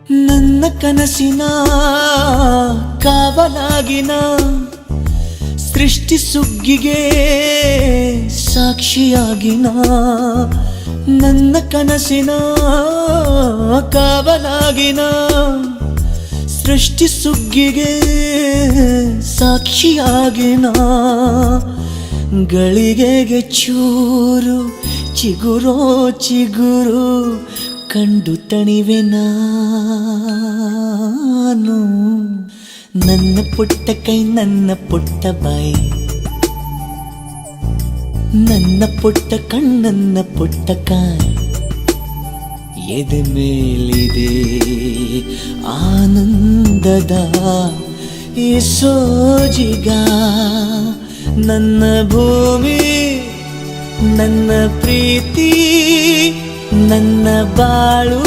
ನನ್ನ ಕನಸಿನ ಕಾವಲಾಗಿನ ಸೃಷ್ಟಿ ಸುಗ್ಗಿಗೆ ಸಾಕ್ಷಿಯಾಗಿನ ನನ್ನ ಕನಸಿನ ಕಾವಲಾಗಿನ ಸೃಷ್ಟಿ ಸುಗ್ಗಿಗೆ ಸಾಕ್ಷಿಯಾಗಿನ ಗಳಿಗೆಗೆ ಚೂರು ಚಿಗುರೋ ಚಿಗುರು ಕಂಡು ತಣಿವೆ ನಾನು ನನ್ನ ಪುಟ್ಟ ಕೈ ನನ್ನ ಪುಟ್ಟ ಬಾಯಿ ನನ್ನ ಪುಟ್ಟ ಕಣ್ಣನ್ನ ಪುಟ್ಟ ಕಾಯಿ ಎದೆ ಮೇಲಿದೆ ಆನಂದದ ಈ ಸೋಜಿಗ ನನ್ನ ಭೂಮಿ ನನ್ನ ಪ್ರೀತಿ ನನ್ನ ಬಾಳು